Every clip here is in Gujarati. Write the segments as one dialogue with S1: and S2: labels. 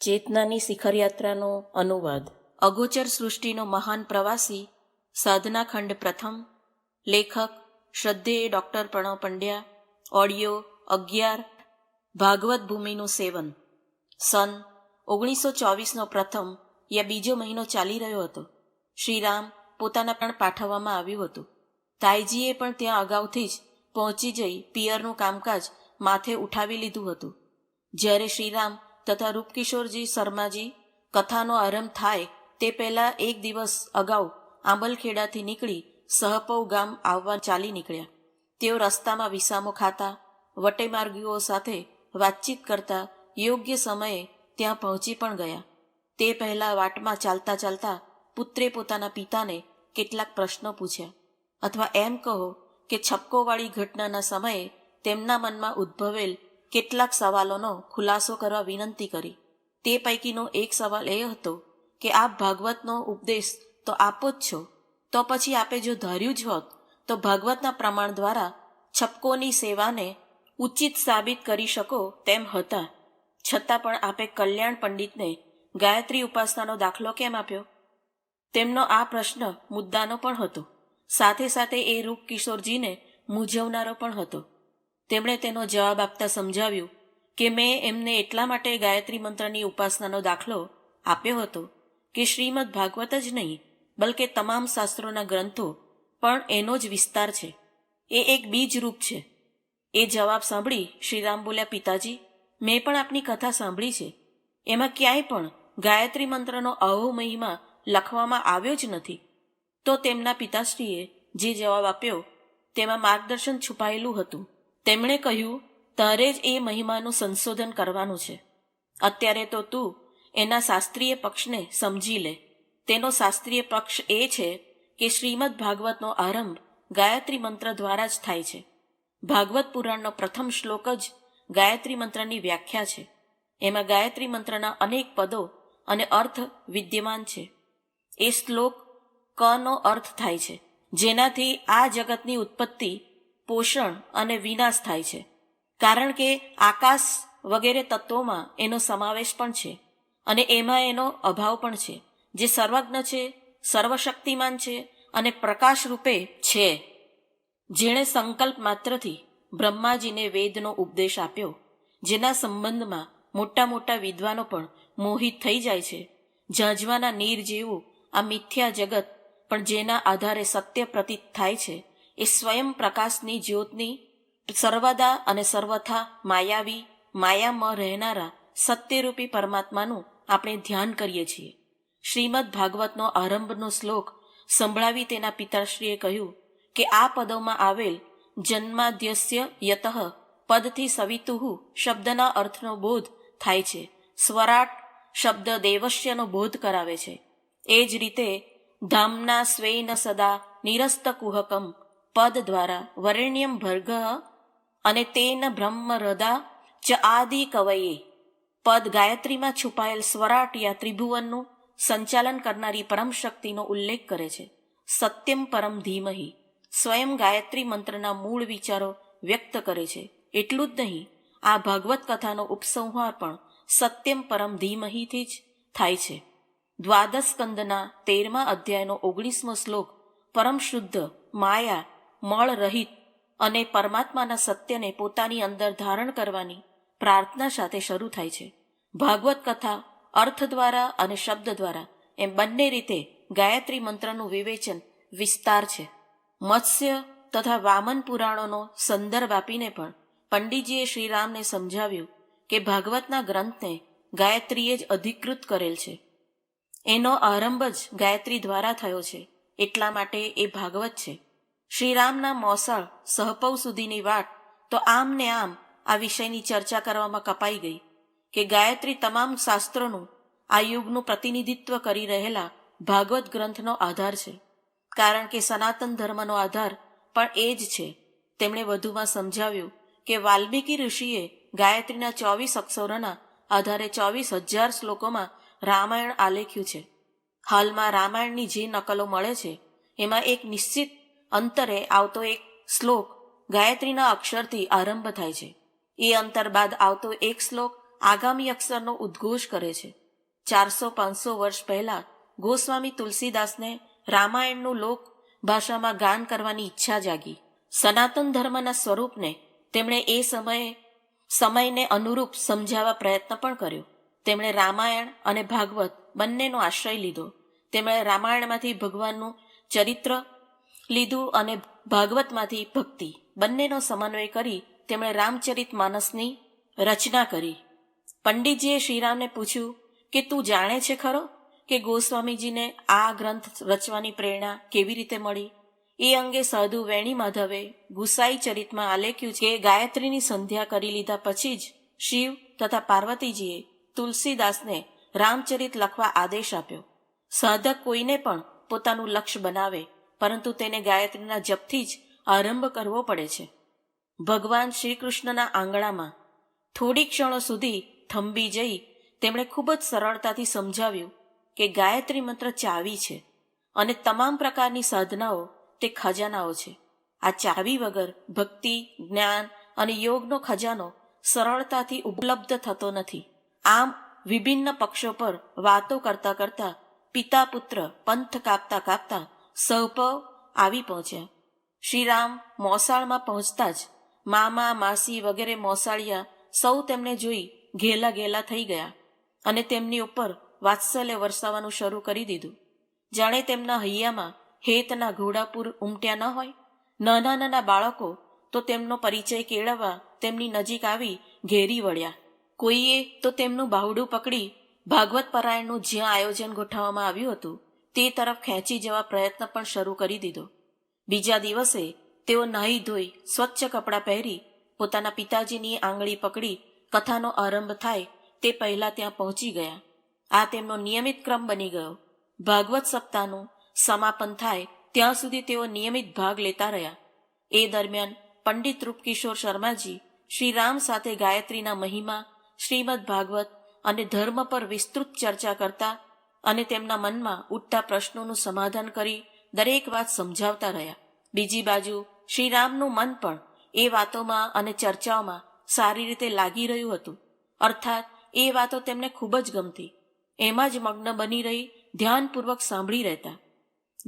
S1: ચેતનાની શિખરયાત્રાનો અનુવાદ. અગોચર સૃષ્ટિનો મહાન પ્રવાસી. સાધનાખંડ પ્રથમ. લેખક શ્રદ્ધેય ડૉક્ટર પ્રણવ પંડ્યા. ઓડિયો 11. ભાગવત ભૂમિનું સેવન. સન 1924નો પ્રથમ યા બીજો મહિનો ચાલી રહ્યો હતો. શ્રીરામ પોતાના પણ પાઠવવામાં આવ્યું હતું. તાઈજીએ પણ ત્યાં અગાઉથી જ પહોંચી જઈ પિયરનું કામકાજ માથે ઉઠાવી લીધું હતું. જ્યારે શ્રીરામ તથા રૂપકિશોરજી શર્માજી કથાનો આરંભ થાય તે પહેલાં એક દિવસ અગાઉ આંબલખેડાથી નીકળી સહપૌ ગામ આવવા ચાલી નીકળ્યા. તેઓ રસ્તામાં વિસામો ખાતા, વટેમાર્ગીઓ સાથે વાતચીત કરતા યોગ્ય સમયે ત્યાં પહોંચી પણ ગયા. તે પહેલાં વાટમાં ચાલતા ચાલતા પુત્રે પોતાના પિતાને કેટલાક પ્રશ્નો પૂછ્યા, અથવા એમ કહો કે છપકોવાળી ઘટનાના સમયે તેમના મનમાં ઉદ્ભવેલ કેટલાક સવાલોનો ખુલાસો કરવા વિનંતી કરી. તે પૈકીનો એક સવાલ એ હતો કે આપ ભાગવતનો ઉપદેશ તો આપો જ છો, તો પછી આપે જો ધાર્યું જ હોત તો ભાગવતના પ્રમાણ દ્વારા છપકોની સેવાને ઉચિત સાબિત કરી શકો તેમ હતા, છતાં પણ આપે કલ્યાણ પંડિતને ગાયત્રી ઉપાસનાનો દાખલો કેમ આપ્યો? તેમનો આ પ્રશ્ન મુદ્દાનો પણ હતો, સાથે સાથે એ રૂપકિશોરજીને મૂંઝવનારો પણ હતો. તેમણે તેનો જવાબ આપતા સમજાવ્યું કે મેં એમને એટલા માટે ગાયત્રી મંત્રની ઉપાસનાનો દાખલો આપ્યો હતો કે શ્રીમદ ભાગવત જ નહીં બલકે તમામ શાસ્ત્રોના ગ્રંથો પણ એનો જ વિસ્તાર છે. એ એક બીજ રૂપ છે. એ જવાબ સાંભળી શ્રીરામ બોલ્યા, પિતાજી, મેં પણ આપની કથા સાંભળી છે. એમાં ક્યાંય પણ ગાયત્રી મંત્રનો અહો મહિમા લખવામાં આવ્યો જ નથી. તો તેમના પિતાશ્રીએ જે જવાબ આપ્યો તેમાં માર્ગદર્શન છુપાયેલું હતું. તેમણે કહ્યું, તારે જ એ મહિમાનું સંશોધન કરવાનું છે. અત્યારે તો તું એના શાસ્ત્રીય પક્ષને સમજી લે. તેનો શાસ્ત્રીય પક્ષ એ છે કે શ્રીમદ ભાગવતનો આરંભ ગાયત્રી મંત્ર દ્વારા જ થાય છે. ભાગવત પુરાણનો પ્રથમ શ્લોક જ ગાયત્રી મંત્રની વ્યાખ્યા છે. એમાં ગાયત્રી મંત્રના અનેક પદો અને અર્થ વિદ્યમાન છે. એ શ્લોક કનો અર્થ થાય છે, જેનાથી આ જગતની ઉત્પત્તિ, પોષણ અને વિનાશ થાય છે. કારણ કે આકાશ વગેરે તત્વોમાં એનો સમાવેશ પણ છે અને એમાં એનો અભાવ પણ છે, જે સર્વજ્ઞ છે, સર્વશક્તિમાન છે અને પ્રકાશ રૂપે છે. જેણે સંકલ્પ માત્રથી બ્રહ્માજીને વેદનો ઉપદેશ આપ્યો, જેના સંબંધમાં મોટા મોટા વિદ્વાનો પણ મોહિત થઈ જાય છે. ઝાંઝવાના નીર જેવું આ મિથ્યા જગત પણ જેના આધારે સત્ય પ્રતીત થાય છે, એ સ્વયં પ્રકાશની જ્યોતની સર્વદા અને સર્વથા માયાવી, માયામાં રહેનારા સત્યરૂપી પરમાત્માનું આપણે ધ્યાન કરીએ છીએ. શ્રીમદ ભાગવતનો આરંભનો શ્લોક સંભળાવી તેના પિતાશ્રીએ કહ્યું કે આ પદોમાં આવેલ જન્માદ્યસ્ય યતઃ પદથી સવિતુઃ શબ્દના અર્થનો બોધ થાય છે. સ્વરાટ શબ્દ દેવસ્યનો બોધ કરાવે છે. એ જ રીતે ધામના સ્વેન સદા નિરસ્ત કુહકમ પદ દ્વારા વરેણ્યમ ભર્ગ અને તેન બ્રહ્મ હૃદા ચ આદિ કવયે પદ ગાયત્રીમાં છુપાયેલ સ્વરાટ યા ત્રિભુવનનું સંચાલન કરનારી પરમ શક્તિનો ઉલ્લેખ કરે છે. સત્યમ પરમ ધીમહિ સ્વયં ગાયત્રી મંત્રના મૂળ વિચારો વ્યક્ત કરે છે. એટલું જ નહીં, આ ભાગવત કથાનો ઉપસંહાર પણ સત્યમ પરમ ધીમહિથી જ થાય છે. દ્વાદશ સ્કંદના 13મા અધ્યાયનો 19મો શ્લોક પરમ શુદ્ધ, માયા, મળ રહિત અને પરમાત્માના સત્યને પોતાની અંદર ધારણ કરવાની પ્રાર્થના સાથે શરૂ થાય છે. ભાગવત કથા અર્થ દ્વારા અને શબ્દ દ્વારા એમ બંને રીતે ગાયત્રી મંત્રનું વિવેચન વિસ્તાર છે. મત્સ્ય તથા વામન પુરાણોનો સંદર્ભ આપીને પણ પંડિતજીએ શ્રીરામને સમજાવ્યું કે ભાગવતના ગ્રંથને ગાયત્રીએ જ અધિકૃત કરેલ છે. એનો આરંભ જ ગાયત્રી દ્વારા થયો છે, એટલા માટે એ ભાગવત છે. શ્રીરામના મોસાળ સહપૌ સુધીની વાટ તો આમ ને આમ આ વિષયની ચર્ચા કરવામાં કપાઈ ગઈ કે ગાયત્રી તમામ શાસ્ત્રોનું આ યુગનું પ્રતિનિધિત્વ કરી રહેલા ભાગવત ગ્રંથનો આધાર છે. કારણ કે સનાતન ધર્મનો આધાર પણ એ જ છે. તેમણે વધુમાં સમજાવ્યું કે વાલ્મીકી ઋષિએ ગાયત્રીના 24 અક્ષરોના આધારે 24,000 શ્લોકોમાં રામાયણ આલેખ્યું છે. હાલમાં રામાયણની જે નકલો મળે છે એમાં એક નિશ્ચિત અંતરે આવતો એક શ્લોક ગાયત્રીના અક્ષરથી આરંભ થાય છે. એ અંતર બાદ આવતો એક શ્લોક આગામી અક્ષરનો ઉદ્ઘોષ કરે છે. 400-500 વર્ષ પહેલા ગોસ્વામી તુલસીદાસને રામાયણનું લોક ભાષામાં ગાન કરવાની ઈચ્છા જાગી. સનાતન ધર્મના સ્વરૂપને તેમણે એ સમયને અનુરૂપ સમજાવવા પ્રયત્ન પણ કર્યો. તેમણે રામાયણ અને ભાગવત બંનેનો આશ્રય લીધો. તેમણે રામાયણમાંથી ભગવાનનું ચરિત્ર લીધું અને ભાગવતમાંથી ભક્તિ બંનેનો સમન્વય કરી તેમણે રામચરિત માનસની રચના કરી. પંડિતજીએ શ્રીરામને પૂછ્યું કે તું જાણે છે ખરો કે ગોસ્વામીજીને આ ગ્રંથ રચવાની પ્રેરણા કેવી રીતે મળી? એ અંગે સાધુ વેણી માધવે ગુસાઈ ચરિતમાં આલેખ્યું છે કે ગાયત્રીની સંધ્યા કરી લીધા પછી જ શિવ તથા પાર્વતીજીએ તુલસીદાસને રામચરિત લખવા આદેશ આપ્યો. સાધક કોઈને પણ પોતાનું લક્ષ્ય બનાવે, પરંતુ તેને ગાયત્રીના જપથી જ આરંભ કરવો પડે છે. ભગવાન શ્રી કૃષ્ણના આંગણામાં થોડી ક્ષણો સુધી થંભી જઈ તેમણે ખૂબ જ સરળતાથી સમજાવ્યું કે ગાયત્રી મંત્ર ચાવી છે અને તમામ પ્રકારની સાધનાઓ તે ખજાનાઓ છે. આ ચાવી વગર ભક્તિ, જ્ઞાન અને યોગનો ખજાનો સરળતાથી ઉપલબ્ધ થતો નથી. આમ વિભિન્ન પક્ષો પર વાતો કરતા કરતા પિતા પુત્ર પંથ કાપતા કાપતા સહપવ આવી પહોંચ્યા. શ્રીરામ મોસાળમાં પહોંચતા જ મામા, માસી વગેરે મોસાળિયા સૌ તેમને જોઈ ઘેલા થઈ ગયા અને તેમની ઉપર વાત્સલ્ય વરસાવવાનું શરૂ કરી દીધું. જાણે તેમના હૈયામાં હેતના ઘોડાપુર ઉમટ્યા ન હોય. નાના બાળકો તો તેમનો પરિચય કેળવવા તેમની નજીક આવી ઘેરી વળ્યા. કોઈએ તો તેમનું બાવડું પકડી ભાગવત પરાયણનું જ્યાં આયોજન ગોઠવવામાં આવ્યું હતું તે તરફ ખેંચી જવા પ્રયત્ન પણ શરૂ કરી દીધો. બીજા દિવસે તેઓ નાહી ધોઈ સ્વચ્છ કપડાં પહેરી પોતાના પિતાજીની આંગળી પકડી કથાનો આરંભ થાય તે પહેલા ત્યાં પહોંચી ગયા. આ તેમનો નિયમિત ક્રમ બની ગયો. ભાગવત સપ્તાહનું સમાપન થાય ત્યાં સુધી તેઓ નિયમિત ભાગ લેતા રહ્યા. એ દરમિયાન પંડિત રૂપકિશોર શર્માજી શ્રીરામ સાથે ગાયત્રીના મહિમા, શ્રીમદ ભાગવત અને ધર્મ પર વિસ્તૃત ચર્ચા કરતા અને તેમના મનમાં ઉઠતા પ્રશ્નોનું સમાધાન કરી દરેક વાત સમજાવતા રહ્યા. બીજી બાજુ શ્રીરામનું મન પણ એ વાતોમાં અને ચર્ચાઓમાં સારી રીતે લાગી રહ્યું હતું. અર્થાત એ વાતો તેમને ખૂબ જ ગમતી. એમાં જ મગ્ન બની રહી ધ્યાનપૂર્વક સાંભળી રહેતા.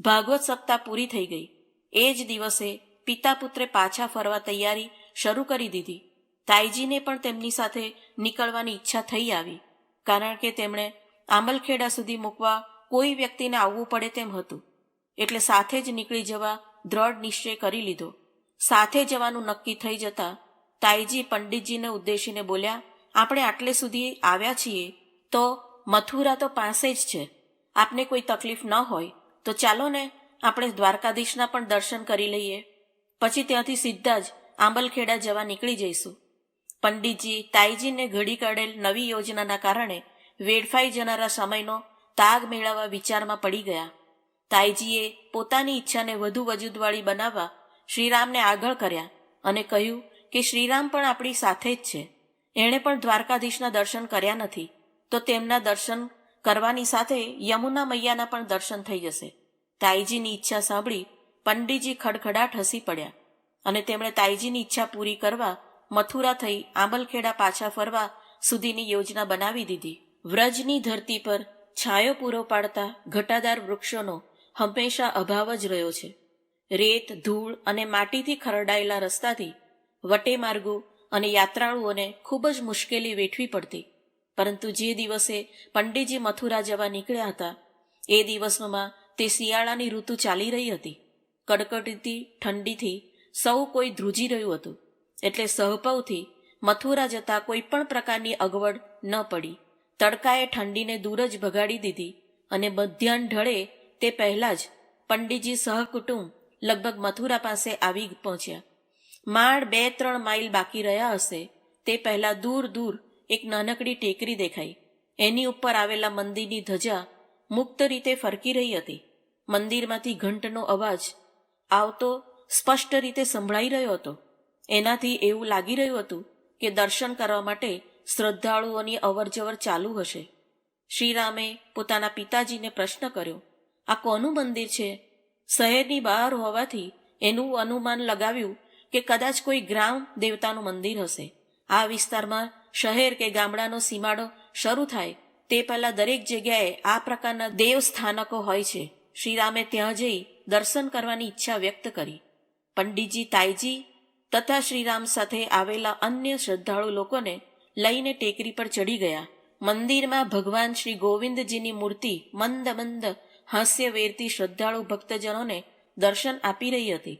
S1: ભાગવત સપ્તાહ પૂરી થઈ ગઈ. એ જ દિવસે પિતા પુત્રે પાછા ફરવા તૈયારી શરૂ કરી દીધી. તાઈજીને પણ તેમની સાથે નીકળવાની ઈચ્છા થઈ આવી, કારણ કે તેમણે આંબલખેડા સુધી મૂકવા કોઈ વ્યક્તિને આવવું પડે તેમ હતું. એટલે સાથે જ નીકળી જવા દ્રઢ નિશ્ચય કરી લીધો. સાથે જવાનું નક્કી થઈ જતા તાઈજી પંડિતજીને ઉદ્દેશીને બોલ્યા, આપણે આટલે સુધી આવ્યા છીએ તો મથુરા તો પાસે જ છે. આપને કોઈ તકલીફ ન હોય તો ચાલો ને આપણે દ્વારકાધીશના પણ દર્શન કરી લઈએ. પછી ત્યાંથી સીધા જ આંબલખેડા જવા નીકળી જઈશું. પંડિતજી તાઈજીને ઘડી કાઢેલ નવી યોજનાના કારણે વેડફાઈ જનારા સમયનો તાગ મેળવવા વિચારમાં પડી ગયા. તાઈજીએ પોતાની ઈચ્છાને વધુ વજૂદવાળી બનાવવા શ્રીરામને આગળ કર્યા અને કહ્યું કે શ્રીરામ પણ આપણી સાથે જ છે. એણે પણ દ્વારકાધીશના દર્શન કર્યા નથી, તો તેમના દર્શન કરવાની સાથે યમુના મૈયાના પણ દર્શન થઈ જશે. તાઈજીની ઈચ્છા સાંભળી પંડિતજી ખડખડાટ હસી પડ્યા અને તેમણે તાઈજીની ઈચ્છા પૂરી કરવા મથુરા થઈ આંબલખેડા પાછા ફરવા સુધીની યોજના બનાવી દીધી. વ્રજની ધરતી પર છાયો પૂરો પાડતા ઘટાદાર વૃક્ષોનો હંમેશા અભાવ જ રહ્યો છે. રેત, ધૂળ અને માટીથી ખરડાયેલા રસ્તાથી વટેમાર્ગો અને યાત્રાળુઓને ખૂબ જ મુશ્કેલી વેઠવી પડતી. પરંતુ જે દિવસે પંડિતજી મથુરા જવા નીકળ્યા હતા એ દિવસોમાં તે શિયાળાની ઋતુ ચાલી રહી હતી. કડકડતી ઠંડીથી સૌ કોઈ ધ્રુજી રહ્યું હતું. એટલે સહપવથી મથુરા જતા કોઈ પણ પ્રકારની અગવડ ન પડી. તડકાએ ઠંડીને દૂર જ ભગાડી દીધી અને મધ્યાહ્ન ઢળે તે પહેલા જ પંડિતજી સહકુટુંબ લગભગ મથુરા પાસે આવી પહોંચ્યા. માંડ 2-3 માઇલ બાકી રહ્યા હશે તે પહેલા દૂર દૂર એક નાનકડી ટેકરી દેખાઈ. એની ઉપર આવેલા મંદિરની ધજા મુક્ત રીતે ફરકી રહી હતી. મંદિરમાંથી ઘંટનો અવાજ આવતો સ્પષ્ટ રીતે સંભળાઈ રહ્યો હતો. એનાથી એવું લાગી રહ્યું હતું કે દર્શન કરવા માટે શ્રદ્ધાળુઓની અવરજવર ચાલુ હશે. શ્રીરામે પોતાના પિતાજીને પ્રશ્ન કર્યો, આ કોનું મંદિર છે? શહેરની બહાર હોવાથી એનું અનુમાન લગાવ્યું કે કદાચ કોઈ ગ્રામ દેવતાનું મંદિર હશે. આ વિસ્તારમાં શહેર કે ગામડાનો સીમાડો શરૂ થાય તે પહેલા દરેક જગ્યાએ આ પ્રકારના દેવ સ્થાનકો હોય છે. શ્રીરામે ત્યાં જઈ દર્શન કરવાની ઈચ્છા વ્યક્ત કરી. પંડિતજી તાઈજી તથા શ્રીરામ સાથે આવેલા અન્ય શ્રદ્ધાળુ લોકોને લઈને ટેકરી પર ચડી ગયા. મંદિરમાં ભગવાન શ્રી ગોવિંદજીની મૂર્તિ મંદ મંદ હાસ્ય વેરતી શ્રદ્ધાળુ ભક્તજનોને દર્શન આપી રહી હતી.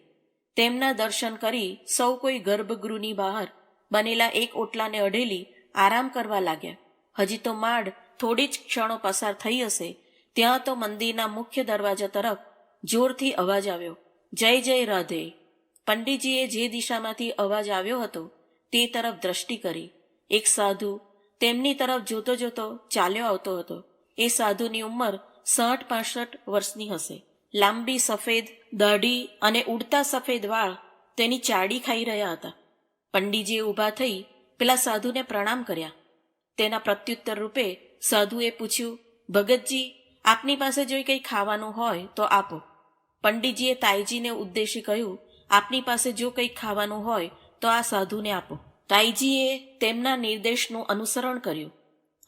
S1: તેમના દર્શન કરી સૌ કોઈ ગર્ભગૃહની બહાર બનેલા એક ઓટલાને અડેલી આરામ કરવા લાગ્યા. હજી તો માંડ થોડી જ ક્ષણો પસાર થઈ હશે ત્યાં તો મંદિરના મુખ્ય દરવાજા તરફ જોરથી અવાજ આવ્યો, જય જય રાધે. પંડિતજીએ જે દિશામાંથી અવાજ આવ્યો હતો તે તરફ દ્રષ્ટિ કરી. એક સાધુ તેમની તરફ જોતો જોતો ચાલ્યો આવતો હતો. એ સાધુની ઉંમર 60-65 વર્ષની હશે. લાંબી સફેદ દાઢી અને ઉડતા સફેદ વાળ તેની ચાડી ખાઈ રહ્યા હતા. પંડિતજીએ ઊભા થઈ પેલા સાધુને પ્રણામ કર્યા. તેના પ્રત્યુત્તર રૂપે સાધુએ પૂછ્યું, ભગતજી, આપની પાસે જો કંઈ ખાવાનું હોય તો આપો. પંડિતજીએ તાઈજીને ઉદ્દેશી કહ્યું, આપની પાસે જો કંઈક ખાવાનું હોય તો આ સાધુને આપો. તાઈજીએ તેમના નિર્દેશનું અનુસરણ કર્યું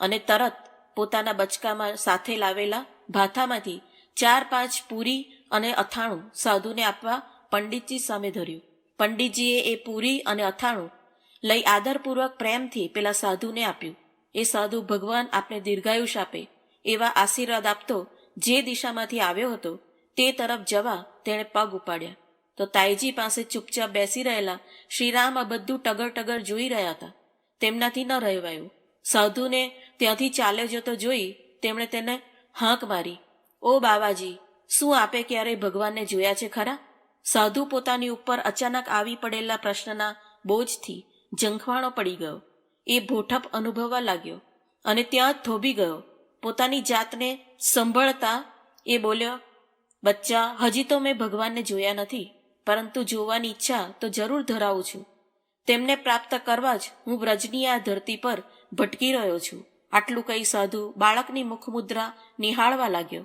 S1: અને તરત પોતાના બચકામાં સાથે લાવેલા ભાથામાંથી 4-5 પૂરી અને અથાણું સાધુને આપવા પંડિતજી સામે ધર્યું. પંડિતજીએ એ પૂરી અને અથાણું લઈ આદરપૂર્વક પ્રેમથી પેલા સાધુને આપ્યું. એ સાધુ ભગવાન આપને દીર્ઘાયુષ આપે એવા આશીર્વાદ આપતો જે દિશામાંથી આવ્યો હતો તે તરફ જવા તેણે પગ ઉપાડ્યા તો તાઈજી પાસે ચૂપચાપ બેસી રહેલા શ્રીરામ આ બધું ટગર ટગર જોઈ રહ્યા હતા. તેમનાથી ન રહેવાયું. સાધુને ત્યાંથી ચાલ્યો જતો જોઈ તેમણે તેને હાંક મારી, ઓ બાવાજી, શું આપે ક્યારેય ભગવાનને જોયા છે ખરા? સાધુ પોતાની ઉપર અચાનક આવી પડેલા પ્રશ્નના બોજથી ઝંખવાણો પડી ગયો. એ ભોઠપ અનુભવવા લાગ્યો અને ત્યાં જ થોભી ગયો. પોતાની જાતને સંભળતા એ બોલ્યો, બચ્ચા, હજી તો મેં ભગવાનને જોયા નથી, પરંતુ જોવાની ઈચ્છા તો જરૂર ધરાવું છું. તેમને પ્રાપ્ત કરવા જ હું વ્રજની આ ધરતી પર ભટકી રહ્યો છું. આટલું કહી સાધુ બાળકની મુખમુદ્રા નિહાળવા લાગ્યો.